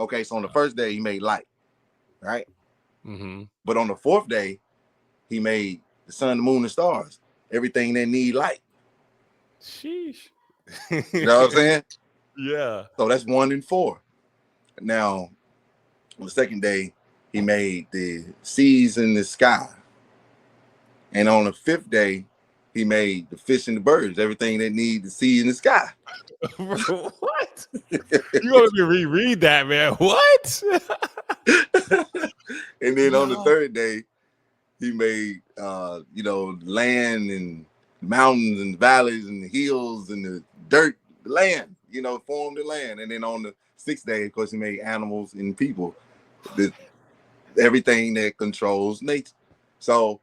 Okay, so on the first day he made light, right? Mm-hmm. But on the fourth day, he made the sun, the moon, and stars. Everything that need light. Sheesh. You know what I'm saying? Yeah. So that's 1 and 4. Now, on the second day, he made the seas in the sky. And on the fifth day, he made the fish and the birds, everything that need the sea in the sky. What? You want me to reread that, man? What? And then on the third day, he made land and mountains and valleys and the hills and the dirt, the land, formed the land. And then on the sixth day, of course, he made animals and people, everything that controls nature. So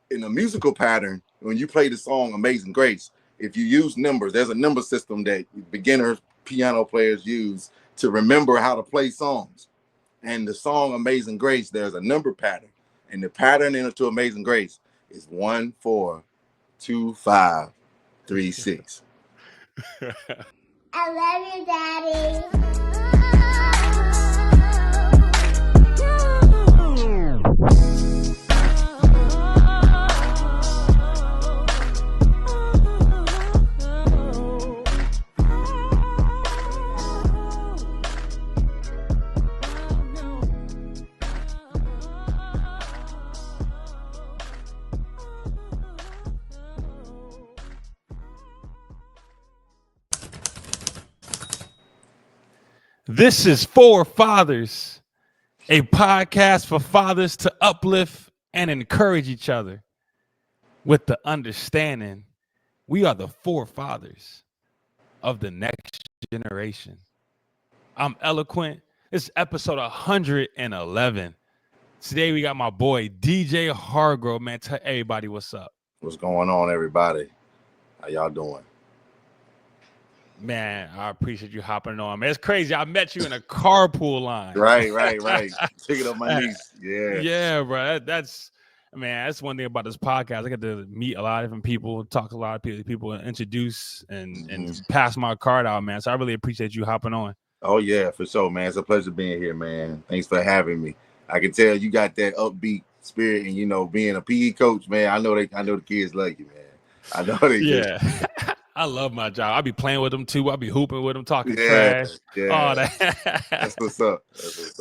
in a musical pattern, when you play the song Amazing Grace, if you use numbers, there's a number system that beginner piano players use to remember how to play songs. And the song Amazing Grace, there's a number pattern. And the pattern into Amazing Grace is 1, 4, 2, 5, 3, 6. I love you, Daddy. This is For Fathers, a podcast for fathers to uplift and encourage each other with the understanding we are the forefathers of the next generation. I'm eloQuint. This is episode 111. Today we got my boy DJ Hargrove. Man, tell everybody what's up. What's going on, everybody? How y'all doing? Man, I appreciate you hopping on. Man, it's crazy. I met you in a carpool line. Right. Picking up my niece. Yeah, bro. That's one thing about this podcast. I get to meet a lot of different people, talk to a lot of people, introduce and pass my card out, man. So I really appreciate you hopping on. Oh yeah, for sure, man. It's a pleasure being here, man. Thanks for having me. I can tell you got that upbeat spirit, and being a PE coach, man. I know the kids like you, man. I know they do. Yeah. I love my job. I'll be playing with them too. I'll be hooping with them, talking trash. Yeah. All that. That's what's up.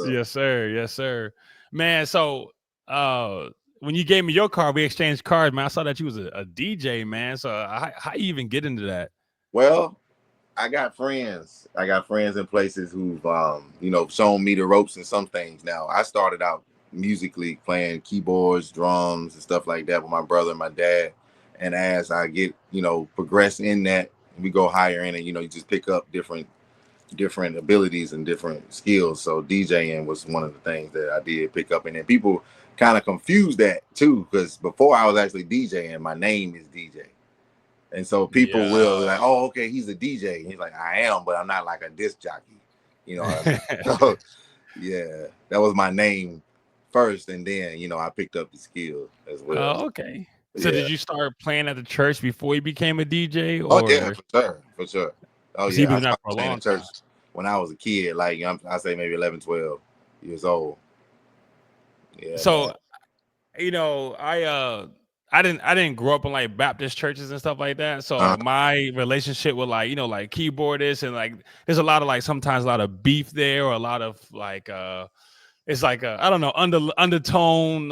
Yes, sir. Man, so when you gave me your card, we exchanged cards, man. I saw that you was a DJ, man. So how you even get into that? Well, I got friends. In places who've shown me the ropes in some things. Now, I started out musically playing keyboards, drums, and stuff like that with my brother and my dad. And as I get, progress in that, we go higher in it, you just pick up different abilities and different skills. So DJing was one of the things that I did pick up. And then people kind of confuse that too, because before I was actually DJing, my name is DJ. And so people will be like, oh, okay, he's a DJ. And he's like, I am, but I'm not like a disc jockey. You know what I mean? So, yeah, that was my name first. And then, I picked up the skill as well. Oh, okay. So did you start playing at the church before you became a DJ? Or? Oh yeah, for sure. Oh yeah, I started playing at church when I was a kid, like I say maybe 11, 12 years old. Yeah. So, I didn't grow up in like Baptist churches and stuff like that. So my relationship with like keyboardists and like there's a lot of sometimes a lot of beef there or a lot of it's like I don't know undertone.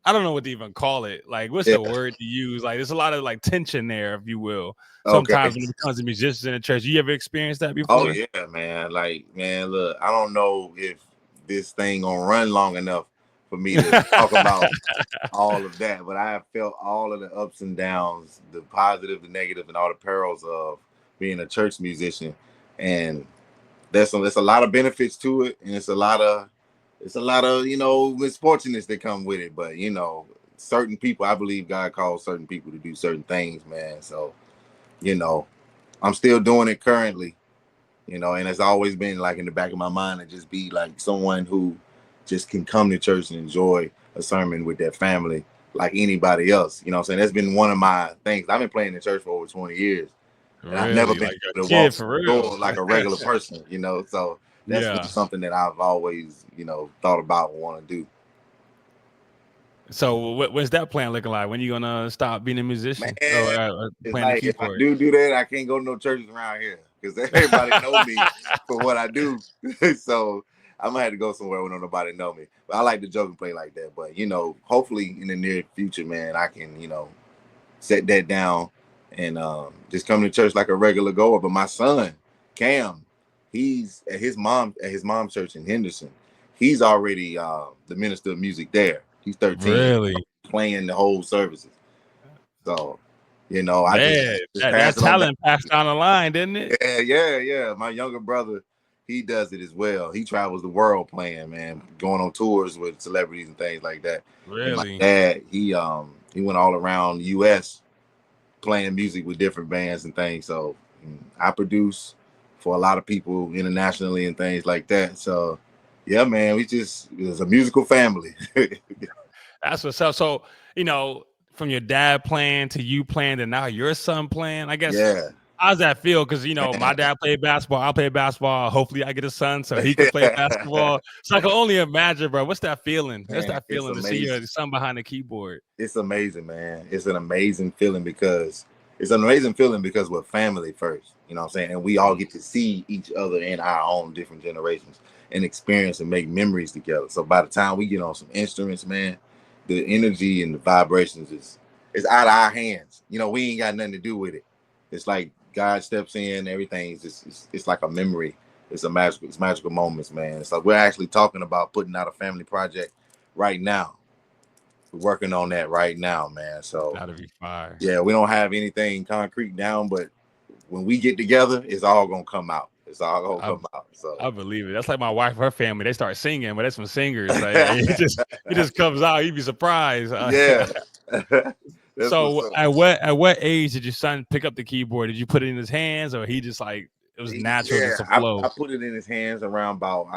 I don't know what to even call it. Like, what's the word to use? Like, there's a lot of tension there, if you will. Sometimes when it comes to musicians in the church, you ever experienced that before? Oh yeah, man. Look, I don't know if this thing gonna run long enough for me to talk about all of that, but I have felt all of the ups and downs, the positive, the negative, and all the perils of being a church musician. And there's a lot of benefits to it, and it's a lot of misfortunates that come with it. But certain people, I believe God calls certain people to do certain things, man. So I'm still doing it currently, and it's always been like in the back of my mind to just be like someone who just can come to church and enjoy a sermon with their family like anybody else. You know what I'm saying? That's been one of my things. I've been playing in church for over 20 years. And I've never been able to walk through the door like a regular person, So that's Yeah. just something that I've always, thought about and want to do. So what's that plan looking like? When you gonna stop being a musician Man, or it's playing the like if I keyboard? do that, I can't go to no churches around here because everybody know me for what I do. So I'm gonna have to go somewhere where no nobody know me. But I like to joke and play like that. But hopefully in the near future, man, I can set that down and just come to church like a regular goer. But my son, Cam, he's at his mom's church in Henderson. He's already the minister of music there. He's 13, Really? playing the whole services. So, I Man, just that pass it on down. talent passed down the line, didn't it? Yeah. My younger brother, he does it as well. He travels the world playing, man, going on tours with celebrities and things like that. And my Really? dad, he went all around the U.S. playing music with different bands and things. So I produce for a lot of people internationally and things like that. So yeah, man, it's a musical family. That's what's up. So, from your dad playing to you playing to now your son playing, I guess, Yeah, how's that feel? Because, my man. dad played basketball. I play basketball. Hopefully I get a son so he can play basketball. So I can only imagine, bro. What's that feeling? What's Man, that it's feeling to see amazing. your son behind the keyboard? It's amazing, man. It's an amazing feeling because we're family first. You know what I'm saying? And we all get to see each other in our own different generations and experience and make memories together. So by the time we get on some instruments, man, the energy and the vibrations is out of our hands. We ain't got nothing to do with it. It's like God steps in, everything's just it's like a memory. It's magical moments, man. It's like we're actually talking about putting out a family project right now. We're working on that right now, man. So That'll be fire. yeah, we don't have anything concrete down, but when we get together, it's all gonna come out. It's all gonna come out. So I believe it. That's like my wife, her family. They start singing, but that's some singers. Like, it just comes out. You'd be surprised. yeah. That's what's So up. at what age did your son pick up the keyboard? Did you put it in his hands, or he just like it was natural Yeah, just to I flow? put it in his hands around about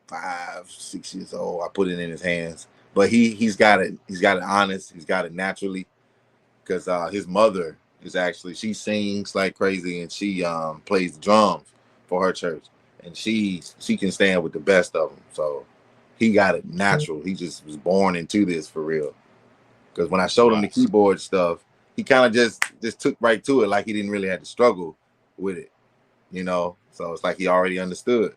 5, 6 years old. I put it in his hands, but he's got it. He's got it honest. He's got it naturally because his mother is actually she sings like crazy and she plays the drums for her church and she can stand with the best of them. So he got it natural. He just was born into this for real. Because when I showed him Wow, the keyboard stuff, he kind of just took right to it, like he didn't really have to struggle with it. So it's like he already understood.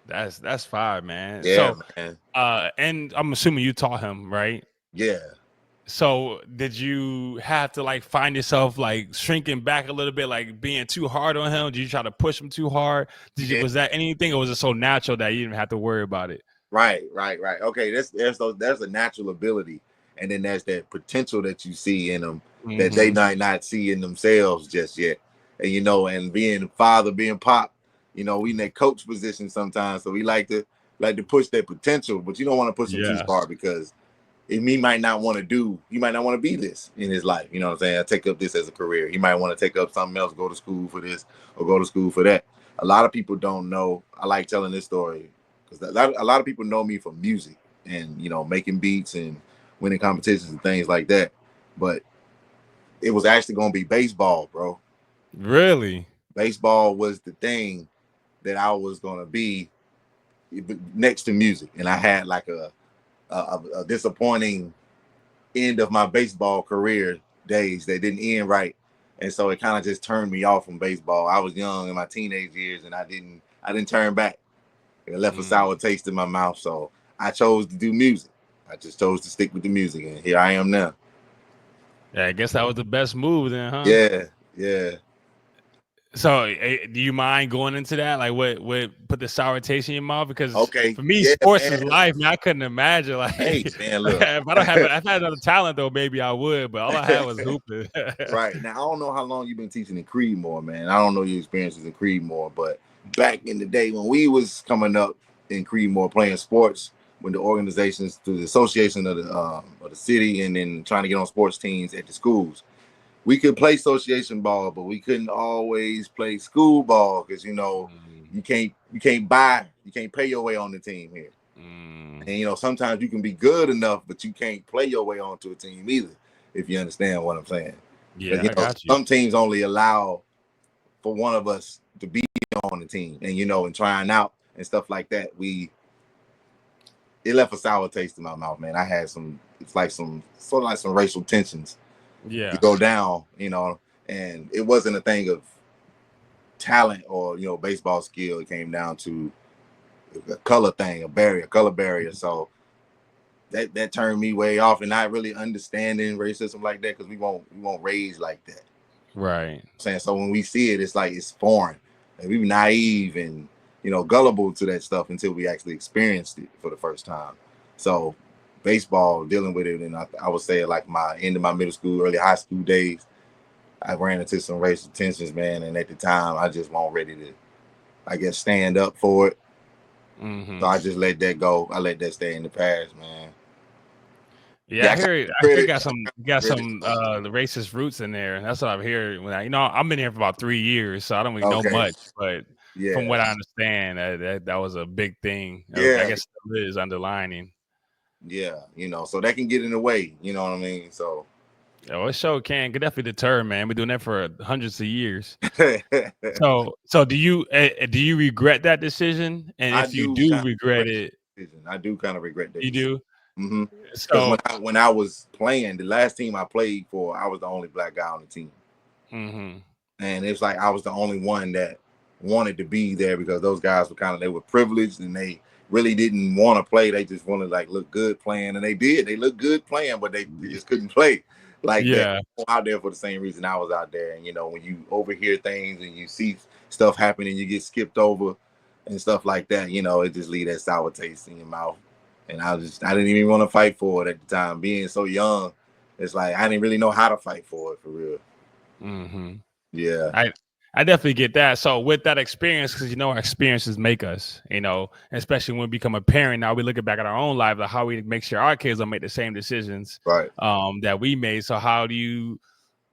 that's fire, man. Yeah, So, man. and I'm assuming you taught him, right? Yeah. So, did you have to like find yourself like shrinking back a little bit, like being too hard on him? Did you try to push him too hard? Yeah. Was that anything, or was it so natural that you didn't have to worry about it? Right. Okay, there's a natural ability, and then there's that potential that you see in them that they Mm-hmm. might not see in themselves just yet. And and being father, being pop, we in that coach position sometimes, so we like to push that potential, but you don't want to push them too Yeah. far because he might not want to be this in his life. You know what I'm saying? Take up this as a career. He might want to take up something else, go to school for this or go to school for that. A lot of people don't know. I like telling this story because a lot of people know me for music and making beats and winning competitions and things like that. But it was actually going to be baseball, bro. Really? Baseball was the thing that I was going to be next to music, and I had like a disappointing end of my baseball career days that didn't end right, and so it kind of just turned me off from baseball. I was young in my teenage years, and I didn't turn back. It left a sour taste in my mouth, so I chose to do music. I just chose to stick with the music, and here I am now. Yeah, I guess that was the best move then, huh? Yeah. So, do you mind going into that? Like, what put the sour taste in your mouth? Because Okay. for me, Yeah, sports is man. life, man. I couldn't imagine like Hey, man, look. if I don't have, if I had another talent though, maybe I would. But all I had was hooping. Right. Now, I don't know how long you've been teaching in Creedmoor, man. I don't know your experiences in Creedmoor, but back in the day when we was coming up in Creedmoor playing sports, when the organizations through the association of the city and then trying to get on sports teams at the schools, we could play association ball, but we couldn't always play school ball because you can't pay your way on the team here. And sometimes you can be good enough, but you can't play your way onto a team either, if you understand what I'm saying. Yeah, Because I got you. some teams only allow for one of us to be on on the team, and and trying out and stuff like that, it left a sour taste in my mouth, man. I had it's like some sort of like some racial tensions to Yeah. go down, and it wasn't a thing of talent or baseball skill. It came down to a color thing, a color barrier. So that turned me way off, and not really understanding racism like that, because we won't raise like that. Right. Saying, so when we see it, it's like it's foreign, and we were naive and gullible to that stuff until we actually experienced it for the first time. So baseball, dealing with it, and I would say like my end of my middle school, early high school days, I ran into some racial tensions, man, and at the time I just wasn't ready to, I guess, stand up for it. So I just let that go. I let that stay in the past, man. Yeah, I hear it got some the racist roots in there. That's what I've heard. When I've been here for about 3 years, so I don't really know much. But from what I understand, that was a big thing. Yeah, I guess still is underlining. Yeah, so that can get in the way. You know what I mean? So. Oh, it sure can. Could definitely deter, man. We're doing that for hundreds of years. So do you regret that decision? And if you do regret it, I do kind of regret that. You do? Mm-hmm. So Because when I was playing, the last team I played for, I was the only black guy on the team. Mm-hmm. And it's like I was the only one that wanted to be there, because those guys were they were privileged, and they really didn't want to play. They just wanted to like look good playing, and they did. They looked good playing, but they just couldn't play like that. Out there for the same reason I was out there. And when you overhear things and you see stuff happen and you get skipped over and stuff like that, it just leaves that sour taste in your mouth. And I didn't even want to fight for it at the time. Being so young, it's like I didn't really know how to fight for it for real. Mm-hmm. Yeah. I definitely get that. So with that experience, because our experiences make us, especially when we become a parent. Now we looking back at our own life, like how we make sure our kids don't make the same decisions that we made. So have you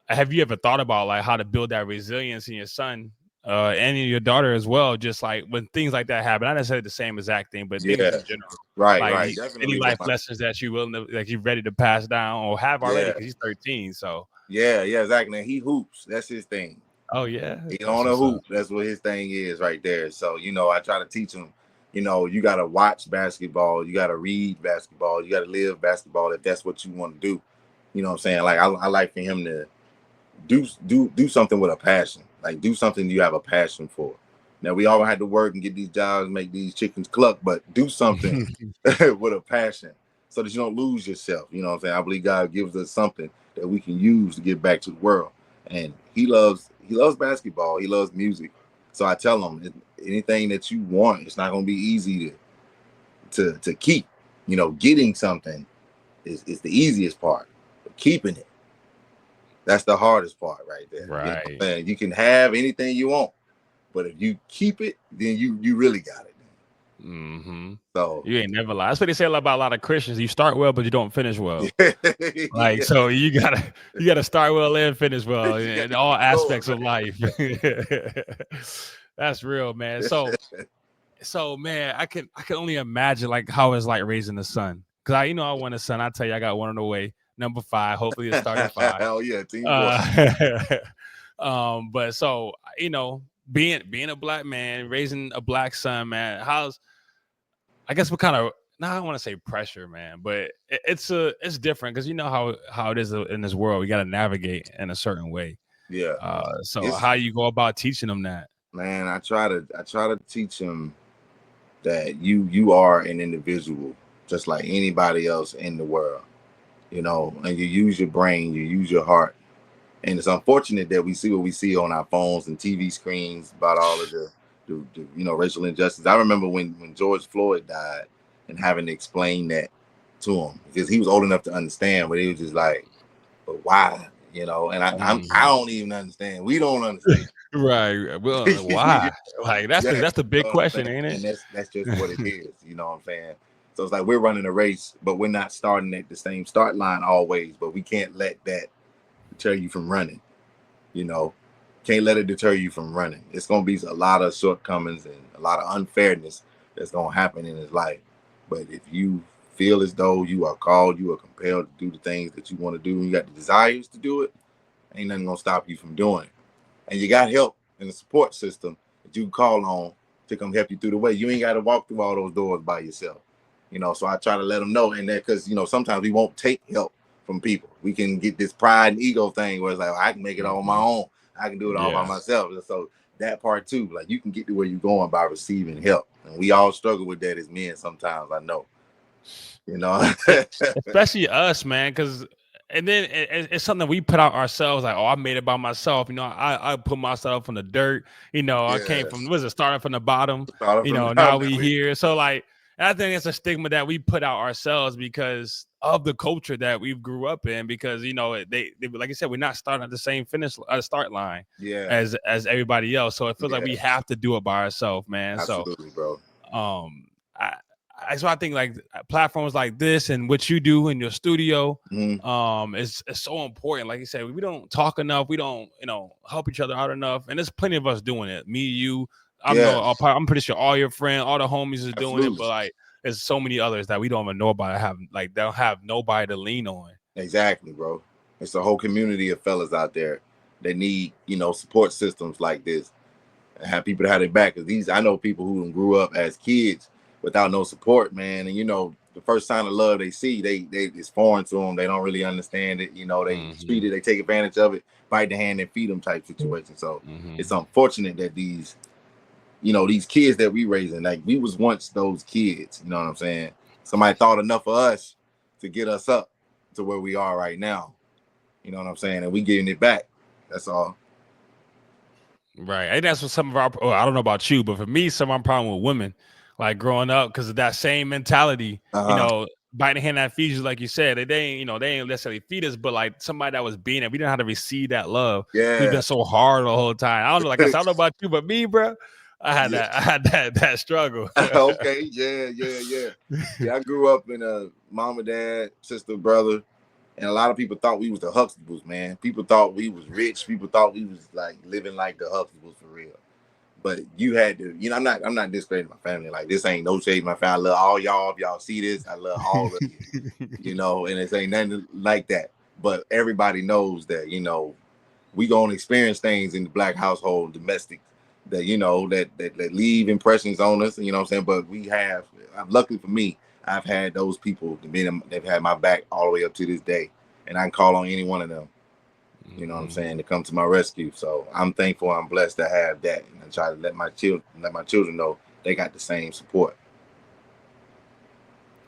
ever thought about like how to build that resilience in your son and in your daughter as well? Just like when things like that happen, not necessarily the same exact thing, but things in general. Right. Any life lessons that you willing to, like, you're ready to pass down or have already, because he's 13. So yeah, exactly. And he hoops. That's his thing. Oh yeah, he on a hoop. That's what his thing is right there. So I try to teach him. You got to watch basketball. You got to read basketball. You got to live basketball if that's what you want to do. You know what I'm saying? Like I like for him to do something with a passion. Like do something you have a passion for. Now we all had to work and get these jobs, make these chickens cluck, but do something with a passion so that you don't lose yourself. You know what I'm saying? I believe God gives us something that we can use to get back to the world. And he loves basketball. He loves music. So I tell him, anything that you want, it's not going to be easy to keep. Getting something is the easiest part. But keeping it, that's the hardest part right there. Right. You can have anything you want, but if you keep it, then you really got it. Mm-hmm. So you ain't never lie. That's what they say about a lot of Christians. You start well, but you don't finish well. So you gotta start well and finish well in all aspects of life. That's real, man. So man, I can only imagine like how it's like raising a son. Cause I want a son. I tell you, I got one on the way. Number 5. Hopefully it's starting 5. Hell yeah, team boy. But so being a black man, raising a black son, man, I guess what kind of, I don't want to say pressure, man, but it's different, because how it is in this world. We got to navigate in a certain way. Yeah. So how you go about teaching them that? Man, I try to teach them that you are an individual just like anybody else in the world, and you use your brain, you use your heart. And it's unfortunate that we see what we see on our phones and TV screens about all of the racial injustice. I remember when George Floyd died and having to explain that to him, because he was old enough to understand, but he was just like, but why? And I don't even understand. We don't understand. Right. Well, why? Like that's the big question, ain't it? And that's just what it is. You know what I'm saying? So it's like we're running a race, but we're not starting at the same start line always. But we can't let that deter you from running. Can't let it deter you from running. It's gonna be a lot of shortcomings and a lot of unfairness that's gonna happen in his life. But if you feel as though you are called, you are compelled to do the things that you want to do, and you got the desires to do it, ain't nothing gonna stop you from doing it. And you got help in the support system that you can call on to come help you through the way. You ain't got to walk through all those doors by yourself. You know, so I try to let them know, and that because, you know, sometimes we won't take help from people. We can get this pride and ego thing where it's like, I can make it all on my own. I can do it all by myself. And so that part too, like you can get to where you're going by receiving help. And we all struggle with that as men sometimes, I know. You know, especially us, man, because and then it's something we put out ourselves, like, oh, I made it by myself. You know, I put myself in the dirt. You know, I came from, started from the bottom. You know, now we here. So like, I think it's a stigma that we put out ourselves because of the culture that we grew up in. Because, you know, they like I said, we're not starting at the same start line as everybody else. So it feels like we have to do it by ourselves, man. Absolutely, so, bro. So I think like platforms like this and what you do in your studio, is so important. Like you said, we don't talk enough. We don't, you know, help each other out enough. And there's plenty of us doing it. Me, you, I'm pretty sure all your friends, all the homies are doing it. But like, there's so many others that we don't even know about. They don't have nobody to lean on. Exactly, bro. It's a whole community of fellas out there that need, you know, support systems like this and have people to have their back. Because I know people who grew up as kids without no support, man. And, you know, the first sign of love they see, they it's foreign to them. They don't really understand it. You know, they treat it, they take advantage of it, bite the hand and feed them type situation. So it's unfortunate that these, you know, these kids that we raising, like we was once those kids, you know what I'm saying? Somebody thought enough of us to get us up to where we are right now. You know what I'm saying? And we getting it back. That's all. Right. And that's what some of our, I don't know about you, but for me, some of my problem with women, like growing up, because of that same mentality, you know, biting the hand that feeds you, like you said, they ain't, you know, they ain't necessarily feed us, but like somebody that was being it, we didn't know how to receive that love. We've been so hard the whole time. I don't know, like I said, I don't know about you, but me, bro, I had that struggle. Okay, yeah. I grew up in a mom and dad, sister, brother, and a lot of people thought we was the Huxtables, man. People thought we was rich. People thought we was like living like the Huxtables for real. But you had to, you know, I'm not discrediting my family. Like this ain't no shade. My family, I love all y'all. If y'all see this, I love all of you. You know, and it ain't nothing like that. But everybody knows that, you know, we gonna experience things in the Black household, domestic, that, you know, that leave impressions on us. You know what I'm saying? But we have, luckily for me, I've had those people. They've had my back all the way up to this day, and I can call on any one of them. You know what I'm saying, to come to my rescue. So I'm thankful, I'm blessed to have that, and I try to let my children know they got the same support.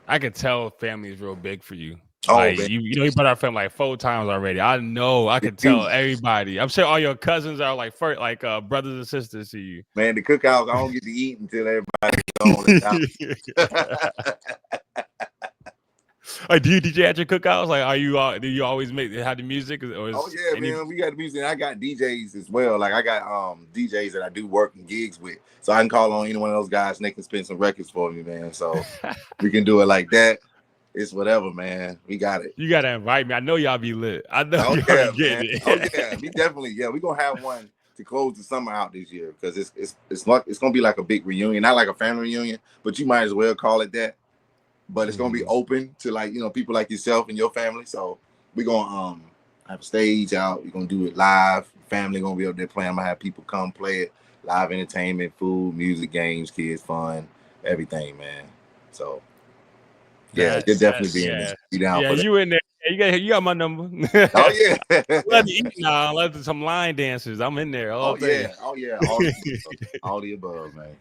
I could tell family is real big for you. Oh, like man. you know, you brought our family like 4 times already. I know, I could tell everybody. I'm sure all your cousins are like brothers and sisters to you. Man, the cookouts, I don't get to eat until everybody's gone. Like, do you DJ at your cookouts? Like, do you always have the music? Or man, we got the music. I got DJs as well. Like I got DJs that I do work and gigs with, so I can call on any one of those guys and they can spin some records for me, man. So we can do it like that. It's whatever, man. We got it. You gotta invite me. I know y'all be lit. I know y'all be getting it. Oh yeah, we definitely. Yeah, we gonna have one to close the summer out this year because it's gonna be like a big reunion, not like a family reunion, but you might as well call it that. But it's gonna be open to, like, you know, people like yourself and your family. So we're gonna have a stage out. We're gonna do it live. Family gonna be up there playing. I'm gonna have people come play it. Live entertainment, food, music, games, kids, fun, everything, man. So yeah, they're definitely being down for that. You in there. You got my number. Oh yeah. Let me eat now. Let some line dancers. I'm in there all day. All the above, man.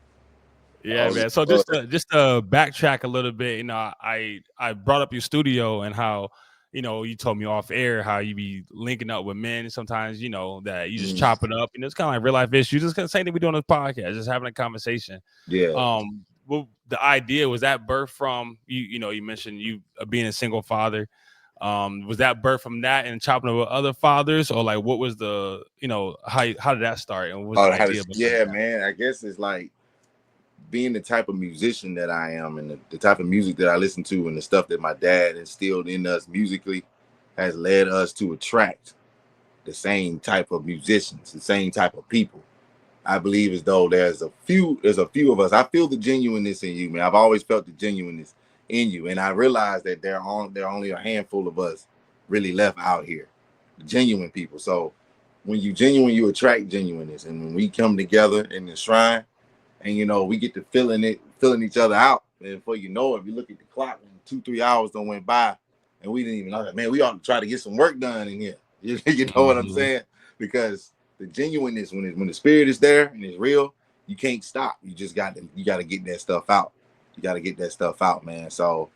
Yeah, man. So just to backtrack a little bit, you know, I brought up your studio and how, you know, you told me off air how you be linking up with men sometimes, you know, that you just chop it up. And it's kind of like real life issues. Just same thing we do on this podcast, just having a conversation. Yeah. Well, the idea was that birth from you. You know, you mentioned you being a single father. Was that birth from that and chopping up with other fathers, or like what was the, you know, how did that start? And what was the idea? Yeah, man. I guess it's like being the type of musician that I am and the type of music that I listen to and the stuff that my dad instilled in us musically has led us to attract the same type of musicians, the same type of people. I believe as though there's a few of us. I feel the genuineness in you, man. I've always felt the genuineness in you. And I realize that there are only a handful of us really left out here, genuine people. So when you genuine, you attract genuineness. And when we come together in the shrine, and we get to filling each other out, and before you know it, you look at the clock, and 2-3 hours don't went by, and we didn't even know that. Man, we ought to try to get some work done in here. You know what I'm saying? Because the genuineness, when the spirit is there and it's real, you can't stop. You just got to get that stuff out. You got to get that stuff out, man. So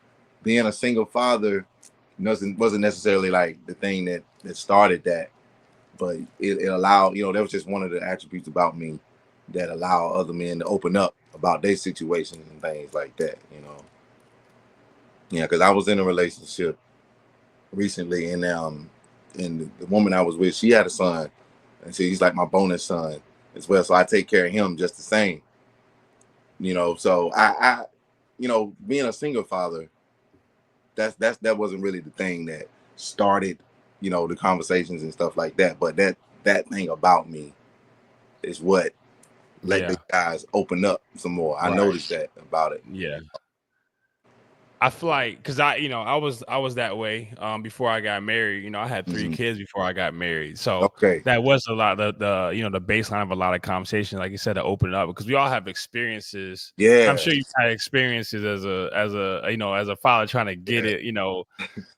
being a single father wasn't necessarily like the thing that started that, but it allowed, that was just one of the attributes about me that allow other men to open up about their situations and things like that, Yeah, because I was in a relationship recently, and the woman I was with, she had a son, and so he's like my bonus son as well. So I take care of him just the same, So I being a single father, that wasn't really the thing that started, the conversations and stuff like that. But that thing about me is what let the guys open up some more. Right. I noticed that about it. Yeah. I feel like, because I was that way before I got married. I had 3 kids before I got married, so that was a lot of the baseline of a lot of conversations, like you said, to open it up, because we all have experiences. Yeah, I'm sure you've had experiences as a father trying to get it.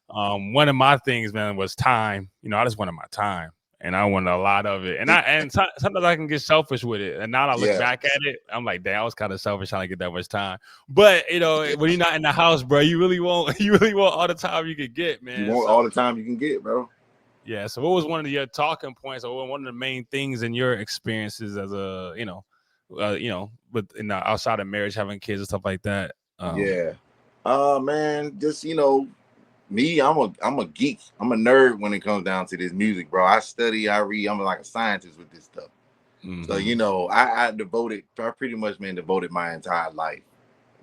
One of my things, man, was time. I just wanted my time. And I wanted a lot of it, and sometimes I can get selfish with it. And now I look back at it, I'm like, damn, I was kind of selfish trying to get that much time. But when you're not in the house, bro, you really want all the time you can get, man. You want all the time you can get, bro. Yeah. So what was one of your talking points, or one of the main things in your experiences as a outside of marriage, having kids and stuff like that? Man, just me, I'm a geek. I'm a nerd when it comes down to this music, bro. I study, I read. I'm like a scientist with this stuff. So I pretty much devoted my entire life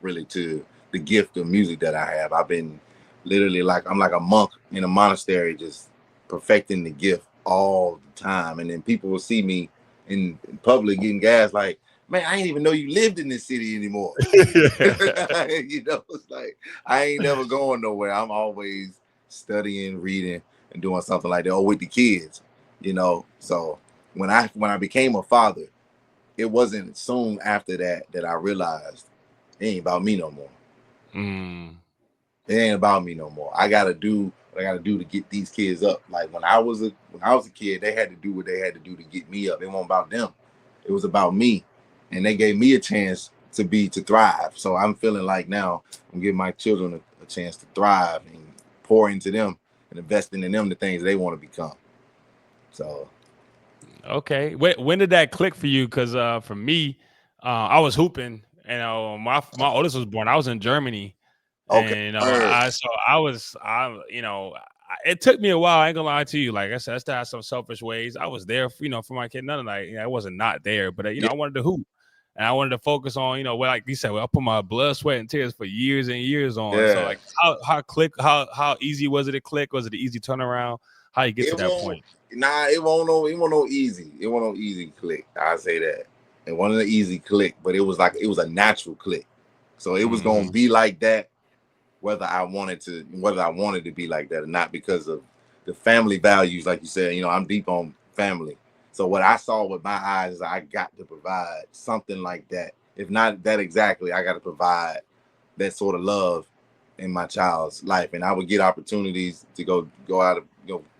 really to the gift of music that I have. I've been literally I'm like a monk in a monastery, just perfecting the gift all the time. And then people will see me in public getting gas, like, man, I didn't even know you lived in this city anymore. It's like I ain't never going nowhere. I'm always studying, reading, and doing something like that, or with the kids, So when I became a father, it wasn't soon after that I realized it ain't about me no more. It ain't about me no more. I gotta do what I gotta do to get these kids up. Like when I was a kid, they had to do what they had to do to get me up. It wasn't about them. It was about me. And they gave me a chance to thrive. So I'm feeling like now I'm giving my children a chance to thrive and pour into them and investing in them the things they want to become. So. Okay. When did that click for you? Because for me, I was hooping, and my oldest was born. I was in Germany. Okay. And it took me a while. I ain't gonna lie to you. Like I said, I still had some selfish ways. I was there, for my kid. None of that. I wasn't not there, but I wanted to hoop, and I wanted to focus on, like you said, I put my blood, sweat, and tears for years and years on. Yeah. So like, how easy was it to click? Was it an easy turnaround? How you get to that point? Nah, it won't no easy. It won't no easy click. I say that. It wasn't an easy click, but it was a natural click. So it was gonna be like that, whether I wanted to be like that or not, because of the family values, like you said. I'm deep on family. So what I saw with my eyes is I got to provide something like that. If not that exactly, I got to provide that sort of love in my child's life. And I would get opportunities to go out of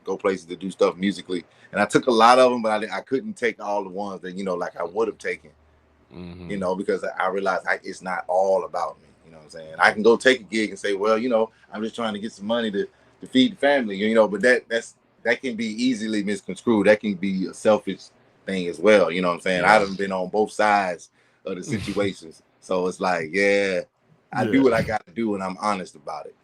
go places to do stuff musically. And I took a lot of them, but I couldn't take all the ones that like I would have taken. Because I realized it's not all about me. You know what I'm saying? I can go take a gig and say, well, I'm just trying to get some money to feed the family, but that can be easily misconstrued. That can be a selfish thing as well. You know what I'm saying? I done been on both sides of the situations. So it's like, I do what I got to do, and I'm honest about it.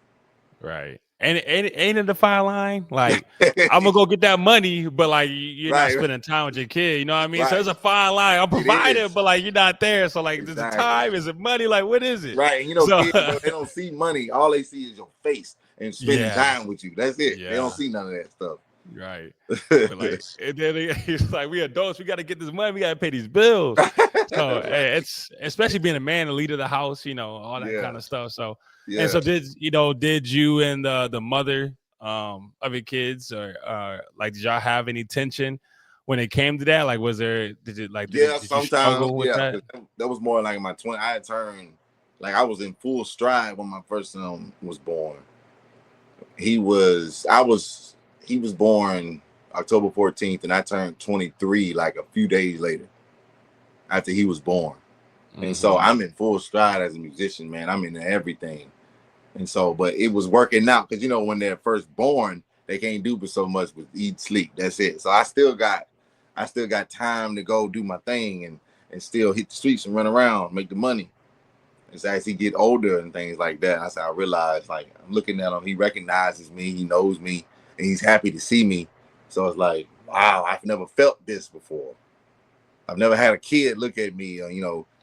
Right. And ain't it a fine line? Like, I'm gonna go get that money, but like you're not spending time with your kid. You know what I mean? Right. So it's a fine line. I'm providing, but like you're not there. So like, is it time? Is it money? Like, what is it? Right. And kids, they don't see money. All they see is your face and spending time with you. That's it. They don't see none of that stuff. Right. But like, it's like, we adults, we got to get this money. We got to pay these bills. So it's especially being a man, the leader of the house, all that kind of stuff. So. And so did you and the mother of your kids, or like, did y'all have any tension when it came to that? Like, was there? Did it like? Yeah, Did you sometimes, struggle with yeah, that? 'cause that was more like in my 20. I had turned, like I was in full stride when my first son was born. He was born October 14th, and I turned 23 like a few days later after he was born. And so Mm-hmm. I'm in full stride as a musician, man. I'm into everything. And so, but it was working out because when they're first born, they can't do but so much with eat, sleep. That's it. So I still got time to go do my thing and still hit the streets and run around, make the money. As he get older and things like that, I realized, like, I'm looking at him, he recognizes me, he knows me, and he's happy to see me. So it's like, wow, I've never felt this before. I've never had a kid look at me,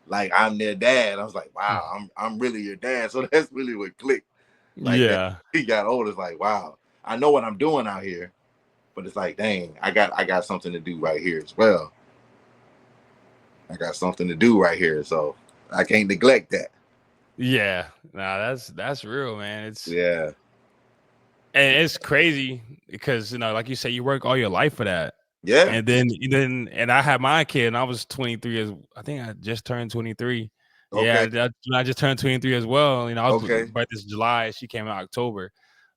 like I'm their dad. I was like, wow, I'm really your dad. So that's really what clicked. Like that, Yeah. he got older. It's like, wow, I know what I'm doing out here, but it's like, dang, I got something to do right here as well. I got something to do right here, so I can't neglect that. Yeah. Nah, that's real, man. Yeah, It's crazy because like you say, you work all your life for that. yeah, And I had my kid and I was 23 I think I just turned 23. okay, Yeah, I just turned 23 as well. I was okay, birthday's July. She came out October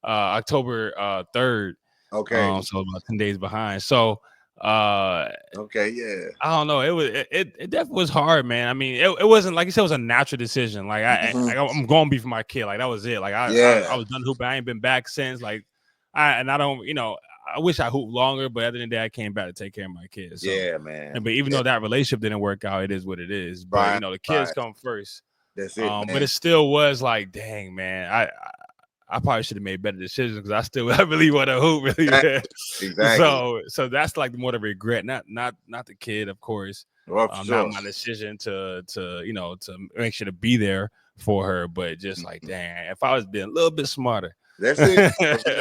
3rd. okay, So about 10 days behind. So okay, yeah, I don't know. It definitely was hard, man. I mean, it wasn't like you said, it was a natural decision. Like mhm, I'm going to be for my kid. Like that was it. Like I yeah, was done hooping. I ain't been back since. Like I don't, I wish I hooped longer, but at the end of the day, I came back to take care of my kids. So, yeah, man, but even yeah, though that relationship didn't work out, it is what it is. But right, the kids right. come first. That's it, But man. it still was like, dang, man, I probably should have made better decisions because I still I really want to hoop really Exactly, bad. exactly. So that's like more the regret, not the kid, of course. Well, for Not sure. my decision to to make sure to be there for her, but just like, Mhm. dang, if I was being a little bit smarter. That's it.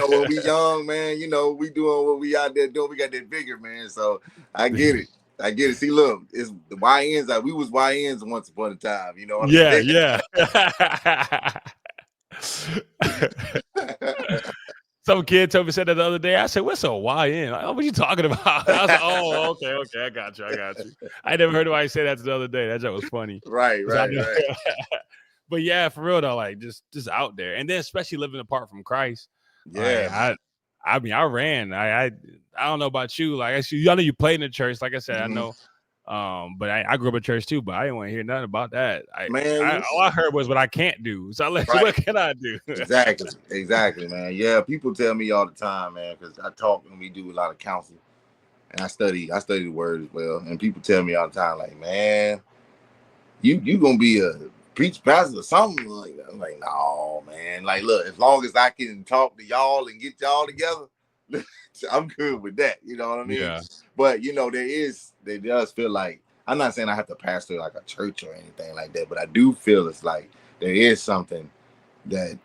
When we young, man, we doing what we out there doing. We got that bigger, man. So I get it. I get it. See, look, it's the YNs. We was YNs once upon a time. You know what Yeah, I'm yeah. saying? Some kid told me said that the other day. I said, "What's a YN? Like, oh, what are you talking about?" I was like, "Oh, okay, I got you. I never heard anybody say that the other day. That joke was funny. Right, 'Cause I right, know- right. but yeah, for real though, like just out there, and then especially living apart from Christ. Yeah, Like man. I mean, I ran. I don't know about you. Like I know you played in the church. Like I said, I Mhm. know. But I grew up in church too. But I didn't want to hear nothing about that. Man, All I heard was what I can't do. So right. what can I do? Exactly, man. Yeah, people tell me all the time, man, because I talk and we do a lot of counseling, and I study the word as well. And people tell me all the time, like, man, you gonna be a preach pastor or something like that. I'm like, no, man. Like, look, as long as I can talk to y'all and get y'all together, I'm good with that. You know what I mean? Yeah. But there does feel like, I'm not saying I have to pastor like a church or anything like that, but I do feel it's like there is something that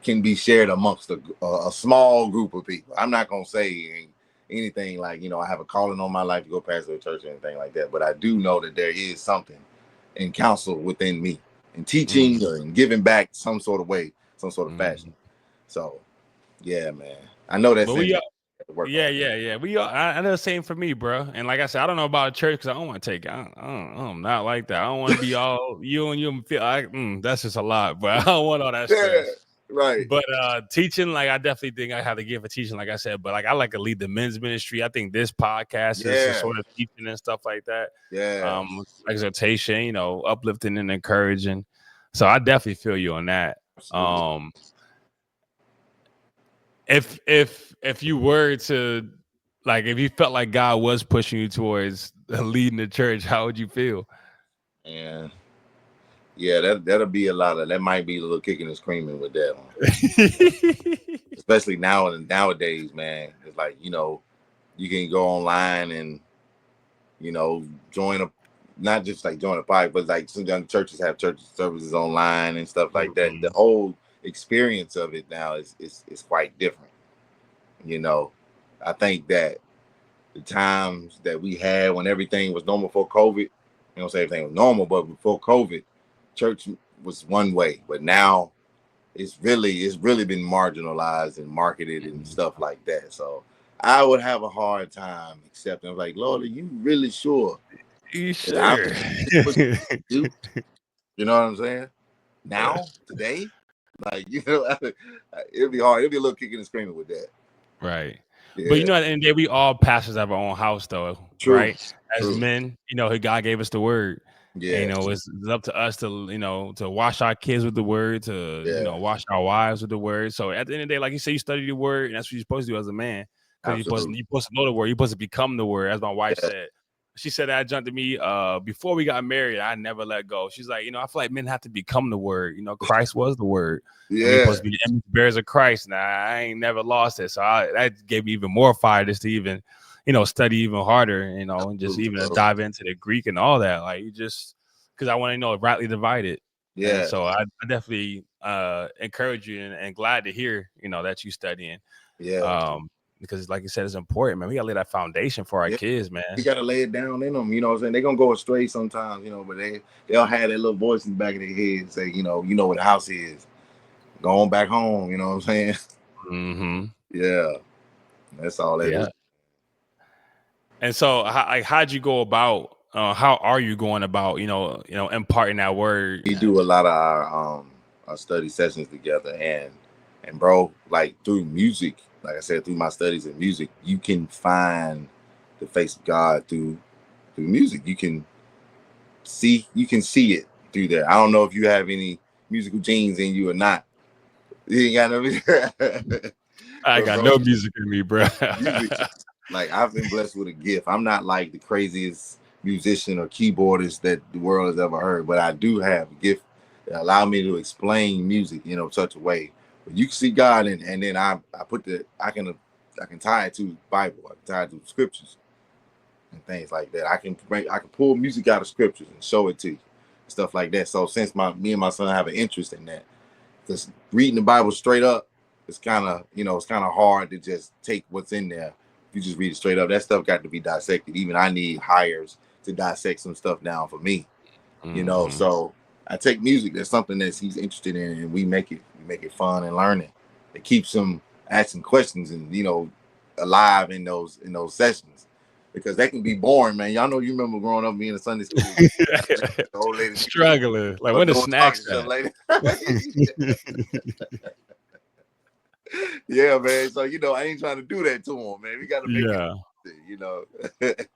can be shared amongst a small group of people. I'm not gonna say anything like, I have a calling on my life to go pastor a church or anything like that, but I do know that there is something in counsel within me, in teaching Mhm. or in giving back some sort of way, some sort of fashion. Mhm. So yeah, man, I know that's But in we me. are, To work on. yeah. We are. I know the same for me, bro. And like I said, I don't know about church because I don't want to take. I'm not like that. I don't want to be all you feel like that's just a lot. But I don't want all that Yeah, stress. right. But teaching, like I definitely think I have to give for teaching, like I said. But like I like to lead the men's ministry. I think this podcast is a Yeah, sort of teaching and stuff like that. yeah, Exhortation, uplifting and encouraging. So I definitely feel you on that. absolutely. Um, if you were to like if you felt like God was pushing you towards leading the church, how would you feel? And yeah, that'll be a lot of that. Might be a little kicking and screaming with that one, especially nowadays, man. It's like, you can go online and join a, not just like join a party, but like some young churches have church services online and stuff like that. The Mhm. whole experience of it now is quite different. You know, I think that the times that we had when everything was normal before COVID, I don't say everything was normal, but before COVID, church was one way, but now it's really been marginalized and marketed and Mhm. stuff like that. So I would have a hard time accepting. I'm like, Lord, are you really sure You that I'm sure? what you do? You know what I'm saying? Now, today, like it'd be hard. It'd be a little kicking and screaming with that. Right. But Yeah, at the end of the day, we all pastors have our own house, though, true, right? As true. men, God gave us the word. And, Yeah, it's up to us to wash our kids with the word, to, yeah, wash our wives with the word. So at the end of the day, like you say, you study the word, and that's what you're supposed to do as a man. Because absolutely. you're supposed to know the word. You're supposed to become the word, as my wife Yeah, said. She said that adjunct to me before we got married. I never let go. She's like, I feel like men have to become the word. Christ was the word. And we're yeah, supposed to be the image bearers of Christ. Now, I ain't never lost it. So that gave me even more fire just to even, study even harder, and just absolutely, even bro. dive into the Greek and all that. Like, because I want to know rightly divided. And Yeah, so I definitely encourage you and glad to hear, that you studying. yeah, Because like you said, it's important, man. We gotta lay that foundation for our yeah. kids, You man. gotta lay it down in them. You know what I'm saying? They're gonna go astray sometimes. But they'll have that little voice in the back of their head and say, you know where the house is. Go on back home. You know what I'm saying? Mm-hmm. Yeah, that's all that is. Yeah. And so, how'd you go about? How are you going about? Imparting that word. We do a lot of our study sessions together, and bro, like through music, like I said, through my studies in music, you can find the face of God through music. You can see it through there. I don't know if you have any musical genes in you or not. You ain't got no. I But got bro, no music in me, bro. music, like I've been blessed with a gift. I'm not like the craziest musician or keyboardist that the world has ever heard, but I do have a gift that allow me to explain music, such a way. But you can see God, and then I put I can tie it to Bible, I can tie it to scriptures and things like that. I can pull music out of scriptures and show it to you, stuff like that. So since me and my son have an interest in that, because reading the Bible straight up, it's kind of hard to just take what's in there. If you just read it straight up, that stuff got to be dissected. Even I need hires to dissect some stuff down for me. Mm-hmm. So I take music that's something that he's interested in, and we make it fun and learning. It keeps him asking questions and alive in those sessions, because they can be boring, man. Y'all know, you remember growing up being in Sunday school, the old lady Struggling. Like, when the doing talks snacks and stuff at? like that. Yeah, man. So I ain't trying to do that to him, man. We got to make Yeah. it.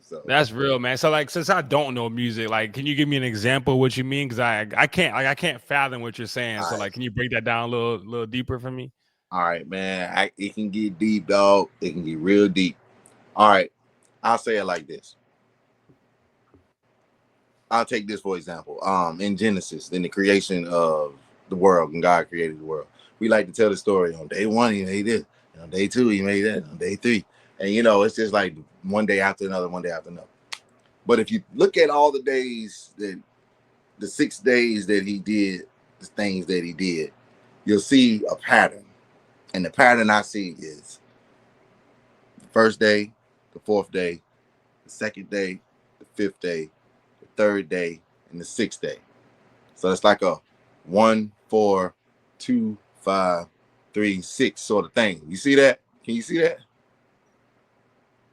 So That's real, man. So, like, since I don't know music, like, can you give me an example of what you mean? Because I can't fathom what you're saying. all So, right, like, can you break that down a little deeper for me? all right, man. It can get deep, dog. It can get real deep. All right, I'll say it like this. I'll take this for example. In Genesis, in the creation of the world, when God created the world, we like to tell the story. On day one, He made this. On day two, He made that. On day three, and it's just like one day after another, one day after another. But if you look at all the days the 6 days that He did the things that He did, you'll see a pattern. And the pattern I see is the first day, the fourth day, the second day, the fifth day, the third day, and the sixth day. So it's like a 1, 4, 2, 5, 3, 6 sort of thing. You see that? Can you see that?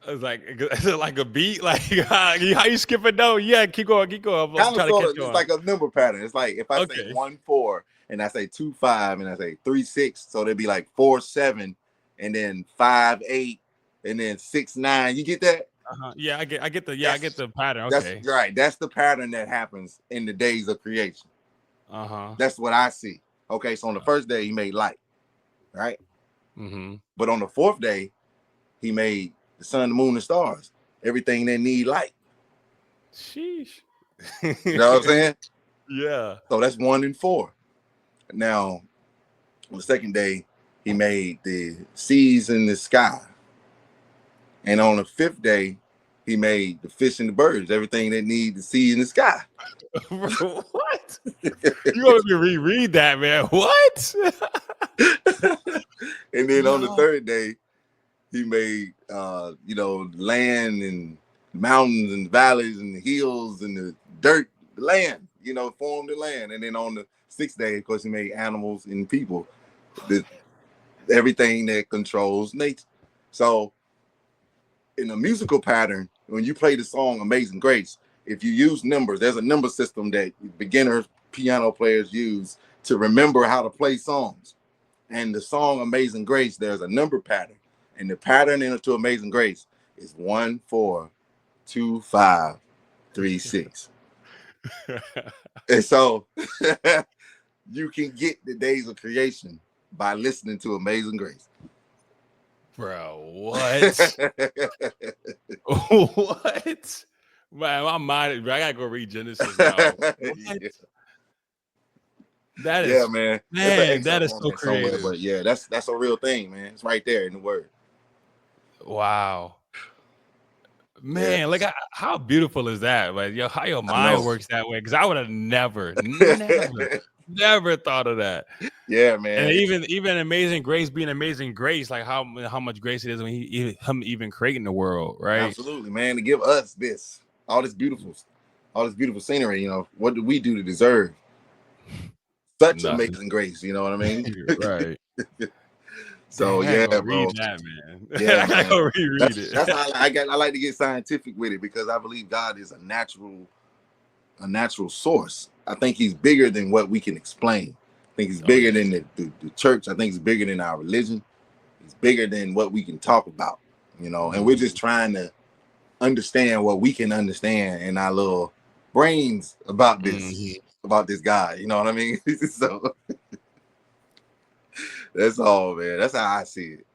It's like, is it like a beat? Like, how you skip it though? Yeah, keep going, keep going. I'm Kind of trying to sort catch of. you It's on. like a number pattern. It's like if I say Okay. 1, 4, and I say 2, 5, and I say 3, 6, so there'd be like 4, 7, and then 5, 8, and then 6, 9. You get that? Yeah, I get That's the pattern. that's Okay. right. That's the pattern that happens in the days of creation. Uh-huh. That's what I see. Okay, so on the first day He made light, right? Mm-hmm. But on the fourth day He made the sun, the moon, and stars. Everything that need light. Sheesh. You know what I'm saying? Yeah. So that's 1 and 4. Now, on the second day, He made the seas in the sky. And on the fifth day, He made the fish and the birds, everything that need the sea in the sky. Bro, what? You want me to reread that, man? What? And then on the Yo. third day, He made land and mountains and valleys and the hills and the dirt, the land, formed the land. And then on the sixth day, of course, He made animals and people, the everything that controls nature. So in a musical pattern, when you play the song Amazing Grace, if you use numbers, there's a number system that beginner piano players use to remember how to play songs. And the song Amazing Grace, there's a number pattern. And the pattern into Amazing Grace is 1 4 2 5 3 6. And so you can get the days of creation by listening to Amazing Grace. Bro, what? What? Man, my mind, I gotta go read Genesis now. What? Yeah. That is, Yeah, man. that is so creative. But yeah, that's a real thing, man. It's right there in the word. Wow. Man, Yeah. like how beautiful is that? Like, yo, how your I mind know. works that way? Because I would have never thought of that. Yeah, man. And even Amazing Grace being Amazing Grace, like how much grace it is when him even creating the world, right? Absolutely, man. To give us all this beautiful scenery, you know, what do we do to deserve such Nothing. amazing grace? You know what I mean? Right. So Dang, yeah, bro. read that, man. Yeah, I gotta go reread it. That's how I like to get scientific with it, because I believe God is a natural source. I think he's bigger than what we can explain. I think he's bigger than the church. I think he's bigger than our religion. He's bigger than what we can talk about, you know, and we're just trying to understand what we can understand in our little brains about this, about this guy. You know what I mean? So that's all, man. That's how I see it.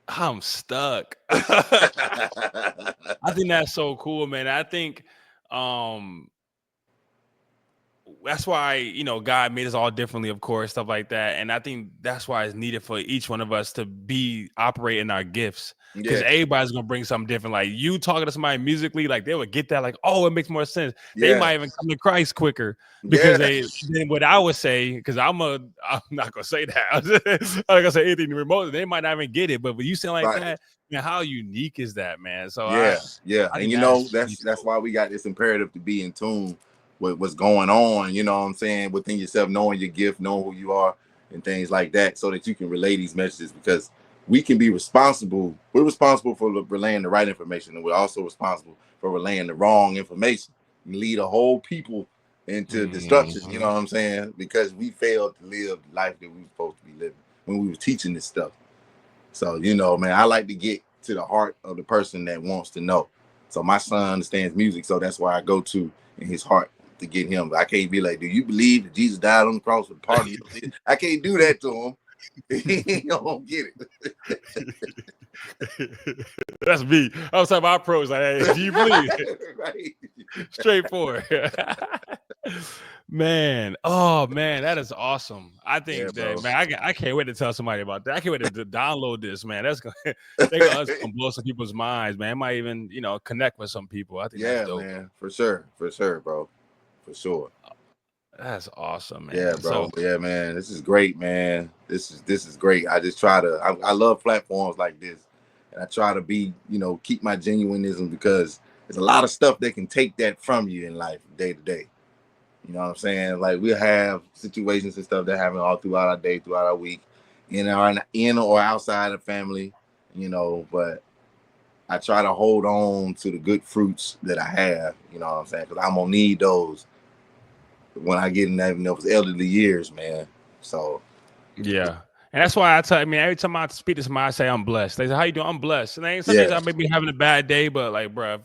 I'm stuck. I think that's so cool, man. I think that's why, you know, God made us all differently, of course, stuff like that. And I think that's why it's needed for each one of us to operate in our gifts. Because everybody's gonna bring something different. Like you talking to somebody musically, like they would get that, like, oh, it makes more sense. They might even come to Christ quicker because then what I would say, because I'm not gonna say that. I'm not gonna say anything remote. They might not even get it. But when you say like that, man, how unique is that, man? So I and you know, that's why we got this imperative to be in tune with what's going on, you know what I'm saying, within yourself, knowing your gift, knowing who you are, and things like that, so that you can relay these messages, because we can be responsible. We're responsible for relaying the right information, and we're also responsible for relaying the wrong information and lead a whole people into destruction. You know what I'm saying? Because we failed to live the life that we were supposed to be living when we were teaching this stuff. So, you know, man, I like to get to the heart of the person that wants to know. So my son understands music, so that's why I go to in his heart to get him. I can't be like, do you believe that Jesus died on the cross for the part of your sin? I can't do that to him. He don't get it. That's me. I was talking about our pros. Like, hey, do you believe? Right. Straightforward. Man, oh man, that is awesome. I think that, man, I can't wait to tell somebody about that. I can't wait to download this, man. That's gonna blow some people's minds, man. It might even, you know, connect with some people. I think that's dope, man, for sure, bro, for sure. That's awesome, man. Yeah, bro. Yeah, man. This is great, man. This is great. I just try to. I love platforms like this, and I try to be, you know, keep my genuinism, because there's a lot of stuff that can take that from you in life, day to day. You know what I'm saying? Like, we have situations and stuff that happen all throughout our day, throughout our week, in or outside of family, you know. But I try to hold on to the good fruits that I have. You know what I'm saying? Because I'm gonna need those when I get in those elderly years, man. So yeah. And that's why every time I speak to somebody, I say I'm blessed. They say, how you doing? I'm blessed. And some days I may be having a bad day, but like, bro,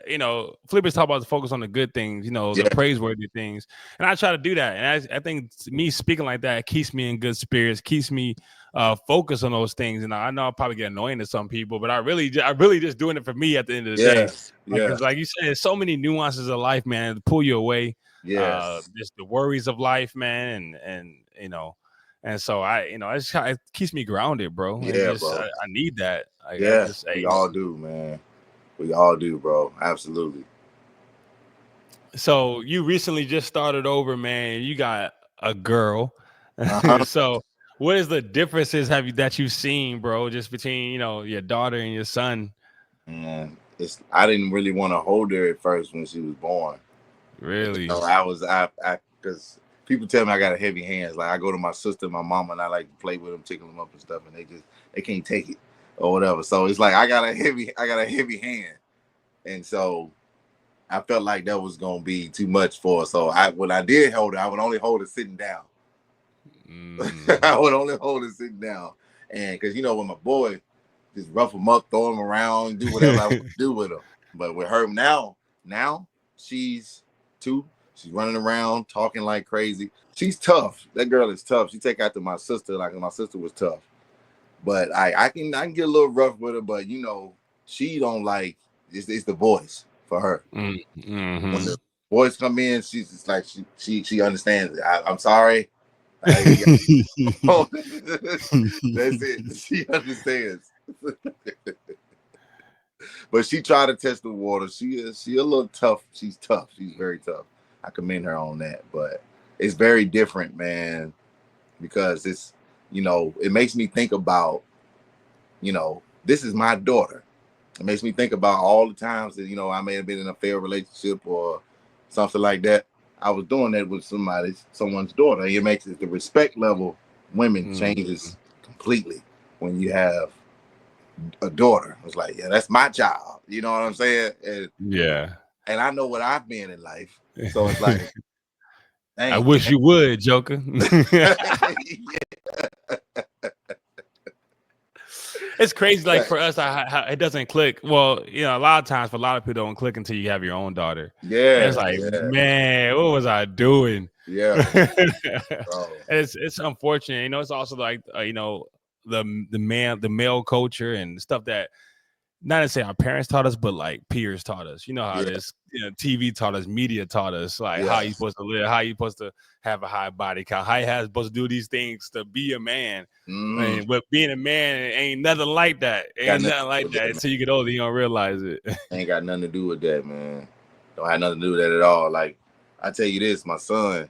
you know, Flippers talk about to focus on the good things, you know, the praiseworthy things. And I try to do that. And I think me speaking like that keeps me in good spirits, keeps me focused on those things. And I know I'll probably get annoying to some people, but I really just doing it for me at the end of the day. Because like you said, there's so many nuances of life, man, to pull you away. Just the worries of life, man. And you know, and so it keeps me grounded, bro. Yeah, bro. I need that. We all do, man. We all do, bro. Absolutely. So you recently just started over, man. You got a girl. So what is the differences that you've seen, bro, just between, you know, your daughter and your son? Man, I didn't really want to hold her at first when she was born. Really? So because people tell me I got a heavy hands. Like, I go to my sister, my mama, and I like to play with them, tickle them up and stuff, and they can't take it. or whatever. So it's like I got a heavy hand, and so I felt like that was gonna be too much for her. So when I did hold her, I would only hold her sitting down. I would only hold her sitting down, and because when my boy, just rough him up, throw him around, do whatever I want to do with her. But with her now she's 2. She's running around talking like crazy. She's tough. That girl is tough. She take after my sister, like my sister was tough. But I can get a little rough with her, but she don't like it's the voice for her. Mm-hmm. When the voice come in, she's just like she understands it. I'm sorry. That's it. She understands. But she tried to test the water. She a little tough. She's tough. She's very tough. I commend her on that. But it's very different, man, because it's it makes me think about this is my daughter. It makes me think about all the times that I may have been in a failed relationship or something like that. I was doing that with someone's daughter. It makes the respect level women changes completely when you have a daughter. It's like, yeah, that's my child. You know what I'm saying? And I know what I've been in life, so it's like, I wish you would, Joker. It's crazy, like for us, it doesn't click. Well, a lot of times for a lot of people, don't click until you have your own daughter. Yeah, and it's like, man, what was I doing? Yeah, it's unfortunate. It's also like the male culture and stuff that not to say our parents taught us, but like peers taught us. You know how it is. TV taught us, media taught us, like how you supposed to live, how you supposed to have a high body count, how you supposed to do these things to be a man. But being a man ain't nothing like that. Ain't nothing like that until you get older, you don't realize it. Ain't got nothing to do with that, man. Don't have nothing to do with that at all. Like, I tell you this, my son,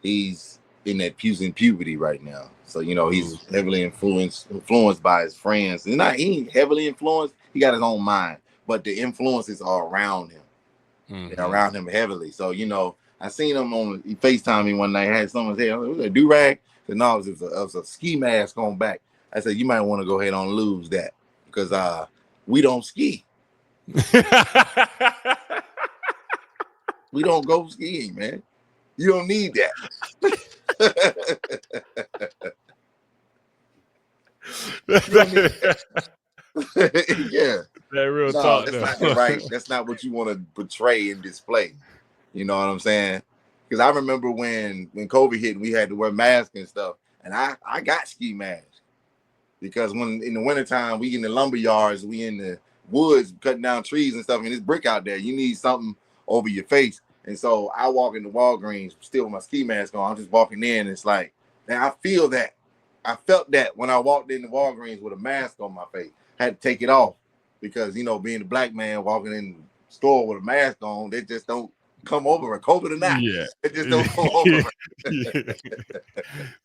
he's in that puberty right now. So, he's heavily influenced by his friends. And he ain't heavily influenced. He got his own mind. But the influences are around him. They're around him heavily. So, I seen him he FaceTimed me one night, had someone's hair. Was it a do-rag? And no, it was a ski mask on back. I said, you might want to go ahead and lose that. Because we don't ski. We don't go skiing, man. You don't need that. Yeah, that real talk. That's not right. That's not what you want to portray and display. You know what I'm saying? Because I remember when COVID hit, and we had to wear masks and stuff, and I got ski masks because when in the wintertime we in the lumber yards, we in the woods cutting down trees and stuff, and it's brick out there. You need something over your face. And so I walk into Walgreens still with my ski mask on. I'm just walking in. And it's like, man, I feel that. I felt that when I walked into Walgreens with a mask on my face. I had to take it off because, being a black man walking in the store with a mask on, they just don't come over. COVID or not. Yeah. They just don't come over.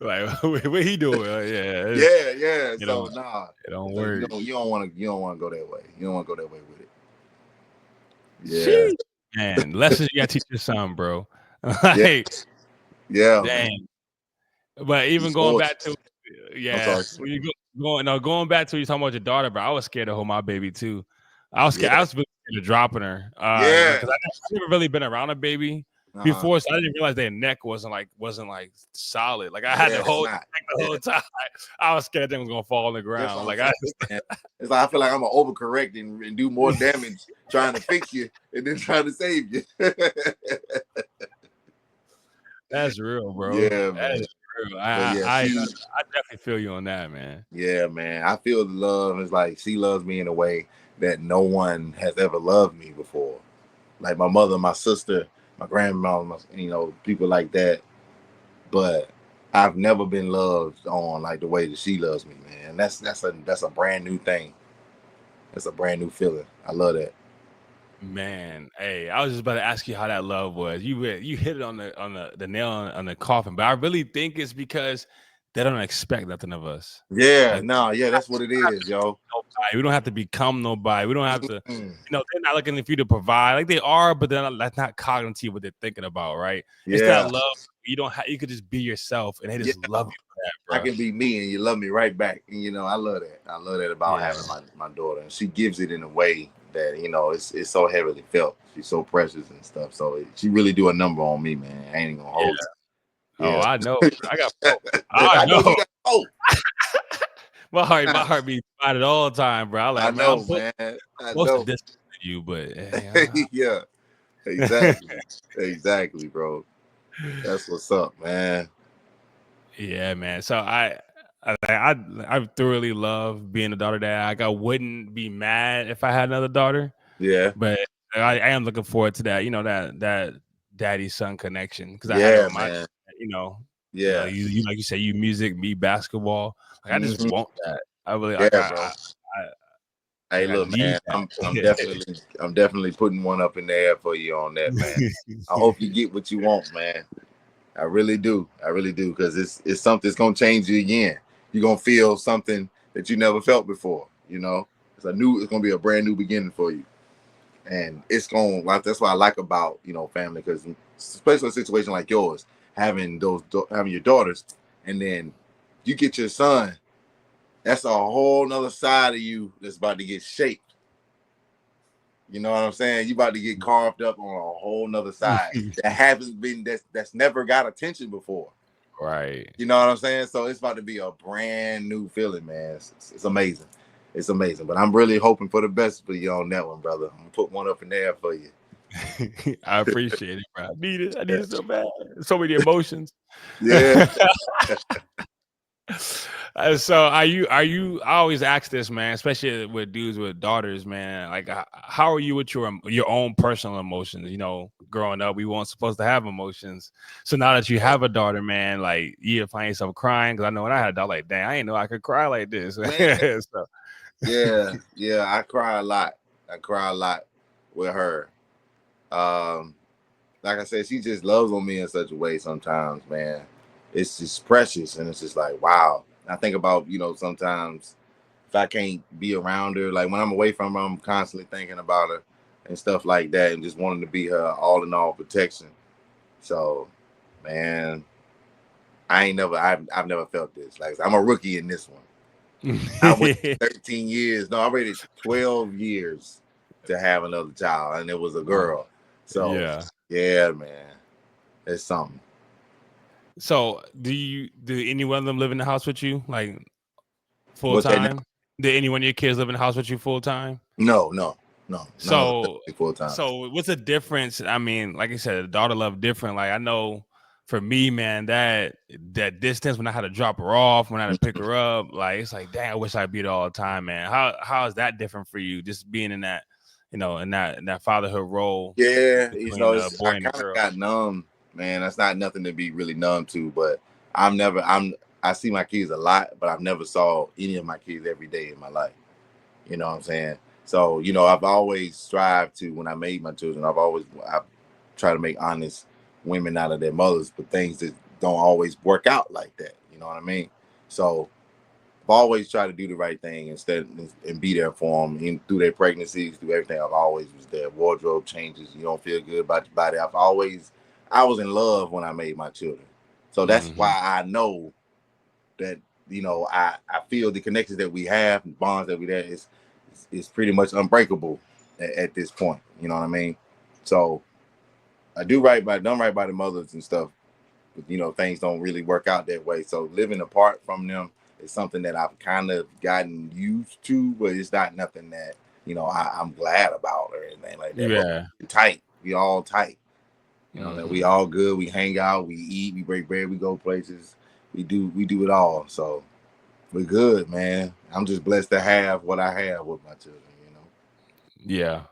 Like, what he doing? Yeah. So, it don't work. You don't want to go that way. You don't want to go that way with it. Yeah. Man, lessons you gotta teach your son, bro. Like, yeah. Dang. But even going back to when you going back to you talking about your daughter, bro. I was scared to hold my baby too. I was scared. I was really scared of dropping her. Because I've never really been around a baby before, so I didn't realize their neck wasn't solid. Like I had to hold the whole time. I was scared that was gonna fall on the ground. Like it's like I feel like I'm gonna overcorrect and do more damage trying to fix you and then trying to save you. That's real, bro. Yeah, man. I definitely feel you on that, man. Yeah, man. I feel the love. It's like she loves me in a way that no one has ever loved me before. Like my mother, my sister, my grandma, people like that. But I've never been loved on like the way that she loves me, man. That's a brand new thing. That's a brand new feeling. I love that. Man, hey, I was just about to ask you how that love was. You hit it on the nail on the coffin, but I really think it's because they don't expect nothing of us. Yeah, that's what it is, yo. We don't have to become nobody. We don't have to, they're not looking for you to provide. Like they are, but that's not cognitive what they're thinking about, right? Yeah. It's that love. You could just be yourself, and they just love you for that, I bro. can be me and you love me right back. And you know, I love that. I love that about Yeah. having my daughter. And she gives it in a way that, you know, it's so heavily felt. She's so precious and stuff. So she really do a number on me, man. I ain't even gonna hold you. Oh, Yeah. I know. I got four. I I know you know. got oh. My heart beats about it all the time, bro. I I like, man, know, man. I most of know. this to you, but yeah. Yeah, exactly. Exactly, bro. That's what's up, man. Yeah, man. So I thoroughly love being a daughter dad. Like I wouldn't be mad if I had another daughter, Yeah. but I am looking forward to that. You know, that daddy son connection because I had it Yeah, with my, man. you know, Yeah. you like you say, you music, me basketball. Like I just Hmm. want that. I really like Yeah, bro. Hey, I look, need man, that. I'm definitely putting one up in the air for you on that, man. I hope you get what you want, man. I really do. I really do, because it's something that's gonna change you again. You're gonna feel something that you never felt before. You know, it's gonna be a brand new beginning for you, and it's gonna. Like, that's what I like about, you know, family, because especially a situation like yours, having having your daughters, and then you get your son. That's a whole nother side of you that's about to get shaped. You know what I'm saying? You about to get carved up on a whole nother side that hasn't been that's never got attention before. Right. You know what I'm saying? So it's about to be a brand new feeling, man. It's amazing. It's amazing. But I'm really hoping for the best for you on that one, brother. I'm gonna put one up in there for you. I appreciate it, bro. I need it. I need it so bad. So many emotions. Yeah. So are you I always ask this, man, especially with dudes with daughters, man, like how are you with your own personal emotions? You know, growing up we weren't supposed to have emotions, so now that you have a daughter, man, like you find yourself crying, because I know when I had a daughter, like, dang, I didn't know I could cry like this. Man. So, Yeah, I cry a lot. I cry a lot with her. Um, like I said, she just loves on me in such a way sometimes, man. It's just precious, and it's just like, wow. I think about, you know, sometimes if I can't be around her, like when I'm away from her, I'm constantly thinking about her and stuff like that, and just wanting to be her all in all protection. So, man, I've never felt this. Like, I'm a rookie in this one. I waited 13 years. No, I waited 12 years to have another child, and it was a girl. So, yeah. yeah, man, it's something. So do any one of them live in the house with you, like full What's that now? time? Did any one of your kids live in the house with you full time? No, no, no, none of them So, full time. what's the difference? I mean, like I said, the daughter love different. Like I know for me, man, that distance when I had to drop her off, when I had to pick her up, like it's like, dang, I wish I'd be there all the time, man. How is that different for you? Just being in that, you know, in that fatherhood role Yeah, you between know, a I boy and a kind of girl. got numb, man. That's not nothing to be really numb to, but I see my kids a lot, but I've never saw any of my kids every day in my life. You know what I'm saying? So, you know, I've always strived to, when I made my children, I try to make honest women out of their mothers, but things that don't always work out like that. You know what I mean? So I've always tried to do the right thing and be there for them through their pregnancies, through everything. I've always was there. Wardrobe changes. You don't feel good about your body. I was in love when I made my children. So that's Mm-hmm. why I know that, you know, I feel the connections that we have, and bonds that we have is pretty much unbreakable at this point. You know what I mean? So I done right by the mothers and stuff, but, you know, things don't really work out that way. So living apart from them is something that I've kind of gotten used to, but it's not nothing that, you know, I'm glad about or anything like that. But Yeah. we're tight. We all tight. You know, that we Mm-hmm. all good. We hang out, we eat, we break bread, we go places. We do it all. So we're good, man. I'm just blessed to have what I have with my children, you know. Yeah.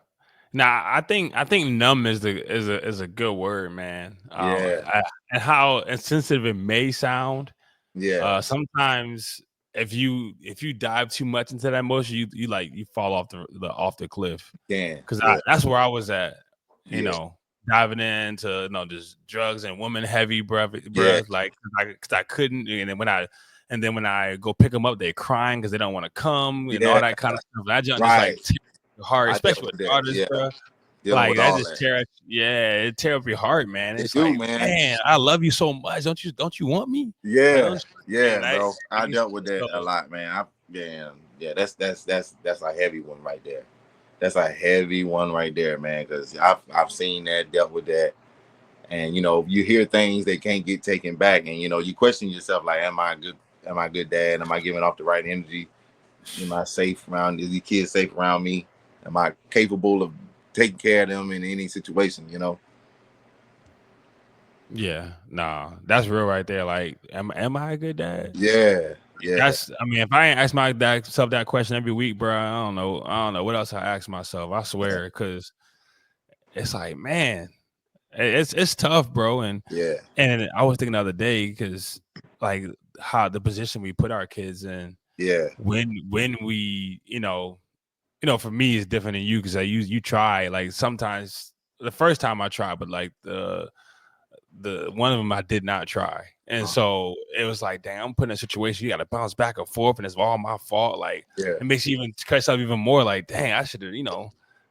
Now, I think numb is a good word, man. Yeah, And how insensitive it may sound, yeah, sometimes if you dive too much into that emotion, you fall off off the cliff. can, Because yeah, that's where I was at, you yeah, know, diving into, you know, just drugs and woman heavy yeah, breath, like cause I couldn't, and then when I go pick them up, they're crying because they don't want to come and all yeah. that kind of stuff. That junk just like Right. tears your heart, I dealt especially with with that. daughters, Yeah, bro. dealing Like with that all just that. it tear up your heart, man. It It's do, like, man. man, I love you so much. Don't you want me? Like, Yeah, don't you, yeah, and I bro. I and dealt with that so a lot, man. Yeah. That's a heavy one right there. That's a heavy one right there, man. Because I've seen that, dealt with that, and you hear things that can't get taken back, and you question yourself like, am I a good dad? Am I giving off the right energy? Am I safe around? Is these kids safe around me? Am I capable of taking care of them in any situation? yeah, nah, that's real right there. Like, am I a good dad? Yeah, yeah, I mean, if I ain't ask myself that question every week, bro, I don't know what else I ask myself. I yeah, swear, because it's like, man, it's tough, bro. yeah, And I was thinking the other day, because like how the position we put our kids in yeah, when we, for me it's different than you, because you try, like sometimes the first time I tried, but like the one of them I did not try. And so it was like, dang, I'm put in a situation, you got to bounce back and forth, and it's all my fault. Like, yeah, it makes you even cut yourself even more. Like, dang, I should have,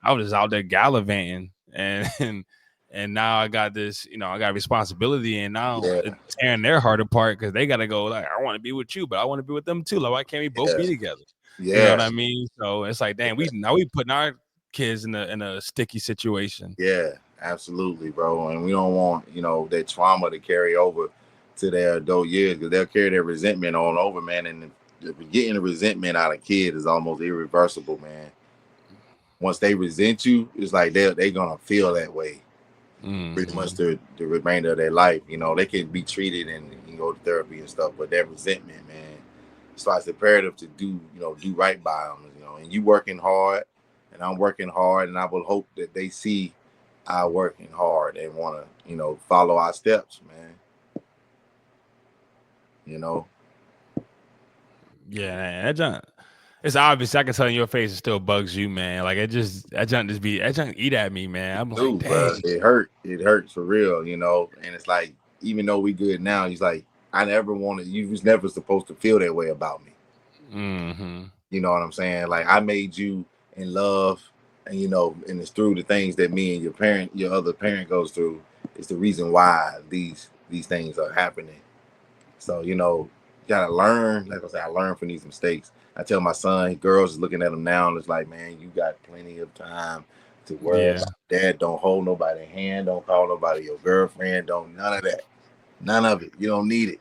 I was just out there gallivanting, and now I got this, I got responsibility, and now yeah, it's tearing their heart apart, because they got to go, like, I want to be with you, but I want to be with them too. Like, why can't we both yeah, be together? You know yeah. what I mean? So it's like, dang, we putting our kids in a sticky situation. Yeah, absolutely, bro. And we don't want, that trauma to carry over to their adult years, because they'll carry their resentment on over, man. And getting the resentment out of kids is almost irreversible, man. Once they resent you, it's like they're gonna feel that way pretty much Mm-hmm. the remainder of their life. They can be treated and go to therapy and stuff, but that resentment, man. So it's imperative to do right by them, and you working hard, and I'm working hard, and I will hope that they see I working hard and want to, follow our steps, man. You know, Yeah, that junk. It's obvious. I can tell in your face it still bugs you, man. Like, that junk eat at me, man. I'm like, dude, bro, dang. it hurts for real, and it's like, even though we good now, he's like, I never wanted, you was never supposed to feel that way about me. Mm-hmm. You know what I'm saying? Like, I made you in love, and and it's through the things that me and your other parent goes through. It's the reason why these things are happening. So, you gotta learn. Like I said, I learned from these mistakes. I tell my son, girls is looking at him now, and it's like, man, you got plenty of time to worry Yeah. about dad. Don't hold nobody hand. Don't call nobody your girlfriend. Don't none of that. None of it. You don't need it.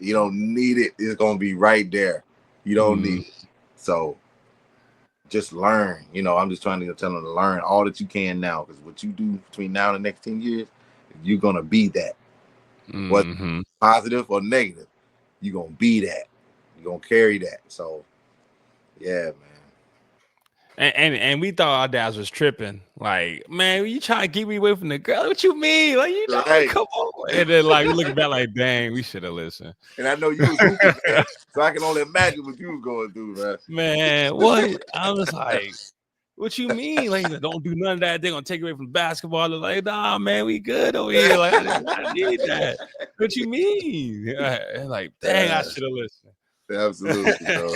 You don't need it. It's gonna be right there. You don't Mm, need it. So just learn. I'm just trying to tell them to learn all that you can now, because what you do between now and the next 10 years, you're gonna be that. Whether mm-hmm. positive or negative, you're gonna be that. You're gonna carry that. So yeah, man. And we thought our dads was tripping. Like, man, you trying to keep me away from the girl? What you mean? Like, Right. come on. And then, like, we looking back like, dang, we should have listened. And I know you was hooping, man. So I can only imagine what you was going through, man. Man, what? I was like, what you mean? Like, don't do none of that. They're gonna take away from basketball. They're like, nah, man, we good over here. Like, I need that. What you mean? Like, dang, I should have listened. Absolutely, bro.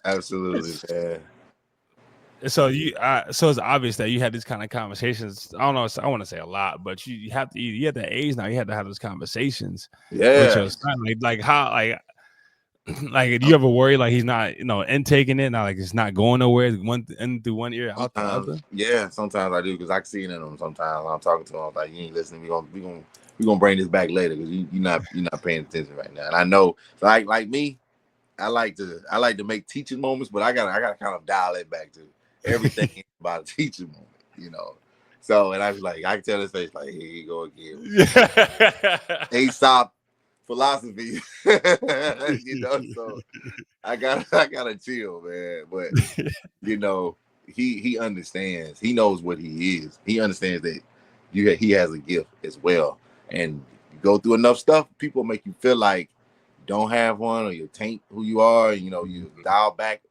Absolutely, man. So so it's obvious that you had these kind of conversations. I don't know. I want to say a lot, but you have to. You at that age now. You have to have those conversations with Yeah. your son. Like how like do you ever worry like he's not intaking it, not like it's not going nowhere, one in through one ear out the other? Sometimes I do, because I can see it in them. Sometimes I'm talking to him, I'm like, you ain't listening. We gonna bring this back later, because you're not paying attention right now. And I know, like me, I like to make teaching moments, but I gotta kind of dial it back to everything about a teaching moment. So, and I was like, I can tell his face, like, here you go again. Aesop philosophy. So I gotta chill, man. But he understands. He knows what he is. He understands that he has a gift as well. And you go through enough stuff, people make you feel like you don't have one, or you taint who you are. You dial back.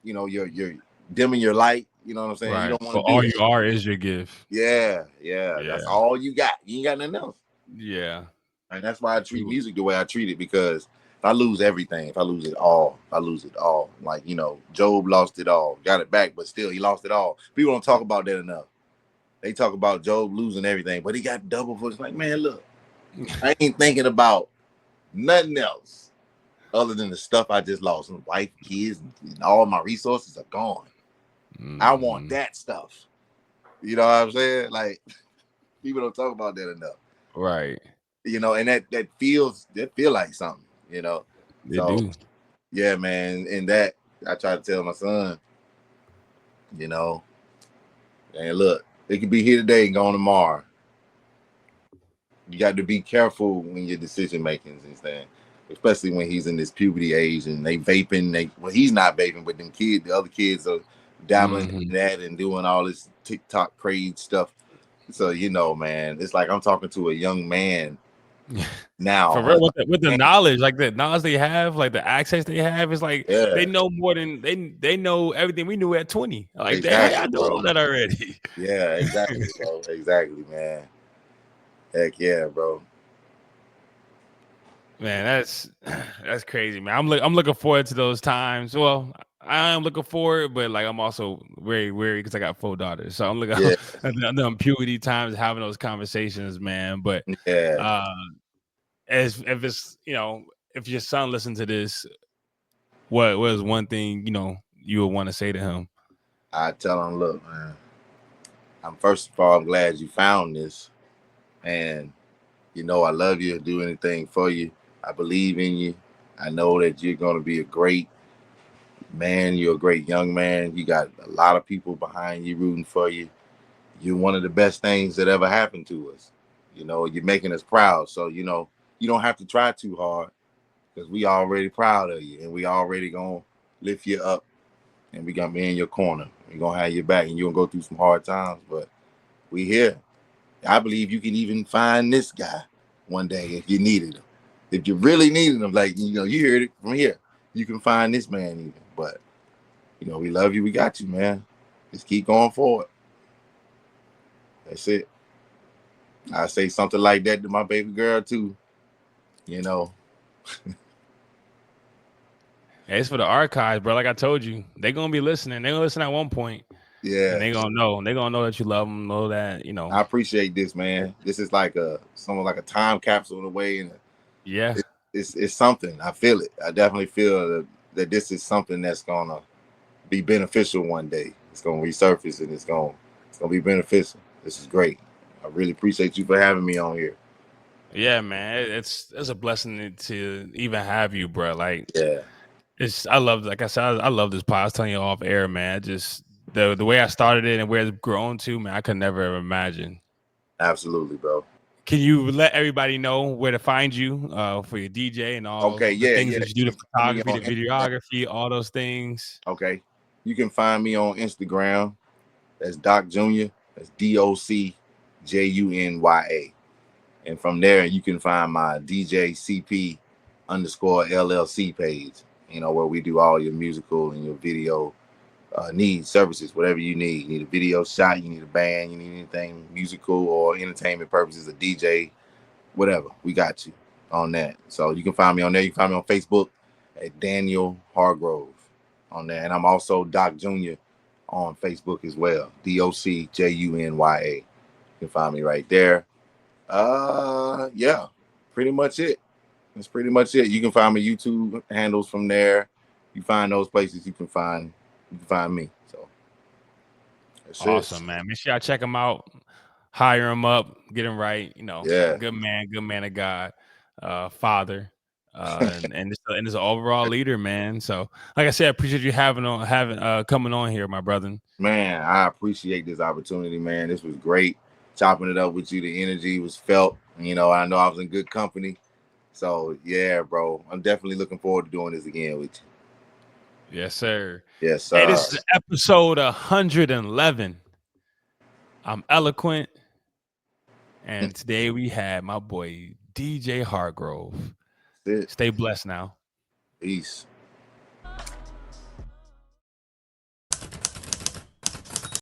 You're dimming your light. You know what I'm saying? You Right. don't want But to do all you that. are is your gift. Yeah. Yeah. That's all you got. You ain't got nothing else. Yeah. And that's why I treat music the way I treat it, because if I lose everything, if I lose it all, I lose it all. Like, Job lost it all, got it back, but still he lost it all. People don't talk about that enough. they talk about Job losing everything, but he got double for. It's like, man, look, I ain't thinking about nothing else other than the stuff I just lost. And wife, kids, and all my resources are gone. I want that stuff. You know what I'm saying? Like, people don't talk about that enough. Right. You know, and that feel like something, you know. They So do. yeah, man. And that I try to tell my son, you know, and look, it could be here today and gone tomorrow. You got to be careful when your decision makings and things, especially when he's in this puberty age and they vaping. Well, he's not vaping, but the other kids are dabbling in that and doing all this TikTok crazy stuff. So you know, man, it's like I'm talking to a young man now. For real, with the knowledge, like the knowledge they have, like the access they have, is like they know more than they know everything we knew at 20. Like, exactly, I know all that already. Yeah, exactly, bro. Exactly, man. Heck yeah, bro. Man, that's crazy, man. I'm looking forward to those times. Well, I am looking forward, but like I'm also very weary because I got 4 daughters. So I'm looking at the puberty times, having those conversations, man. But as if it's, you know, if your son listens to this, what was one thing, you know, you would want to say to him? I tell him, look, man, first of all, I'm glad you found this, and you know I love you. Do anything for you. I believe in you. I know that you're going to be a great man. You're a great young man. You got a lot of people behind you rooting for you. You're one of the best things that ever happened to us. You know, you're making us proud. So, you know, you don't have to try too hard because we already proud of you and we already going to lift you up and we going to be in your corner. We're going to have your back and you're going to go through some hard times, but we here. I believe you can even find this guy one day if you needed him. If you really needed him, like, you know, you heard it from here. You can find this man even. But, you know, we love you. We got you, man. Just keep going forward. That's it. I say something like that to my baby girl, too. You know. Hey, it's for the archives, bro. Like I told you, they're going to be listening. They're going to listen at one point. Yeah. And they're going to know. They're going to know that you love them, know that, you know. I appreciate this, man. This is like something like a time capsule in a way. And yeah. It's something. I feel it. I definitely feel that this is something that's going to be beneficial one day. It's going to resurface and it's going to be beneficial. This is great. I really appreciate you for having me on here. Yeah, man. It's a blessing to even have you, bro. Like, yeah. I love, like I said, I love this pod. I was telling you off air, man. Just the way I started it and where it's grown to, man, I could never ever imagine. Absolutely, bro. Can you let everybody know where to find you for your DJ and all the things that you do, the photography, the videography, all those things? Okay. You can find me on Instagram. That's Doc Jr. That's DOCJUNYA. And from there, you can find my DJ CP _ L.L.C page, you know, where we do all your musical and your video needs, services, whatever you need. You need a video shot, you need a band, you need anything musical or entertainment purposes, a DJ, whatever. We got you on that. So you can find me on there. You can find me on Facebook at Daniel Hargrove on there. And I'm also Doc Jr. on Facebook as well. DOCJUNYA. You can find me right there. Yeah, pretty much it. That's pretty much it. You can find my YouTube handles from there. You find those places, you can find me. So that's awesome, man. Make sure y'all check him out, hire him up, get him right. You know, good man of God, father, and is an overall leader, man. So, like I said, I appreciate you coming on here, my brother. Man, I appreciate this opportunity, man. This was great. Chopping it up with you. The energy was felt. You know, I know I was in good company. So yeah, bro. I'm definitely looking forward to doing this again with you. Yes, sir. Yes, sir. Hey, this is episode 111. I'm eloQuint. And today we had my boy DJ Hargrove. Stay blessed now. Peace.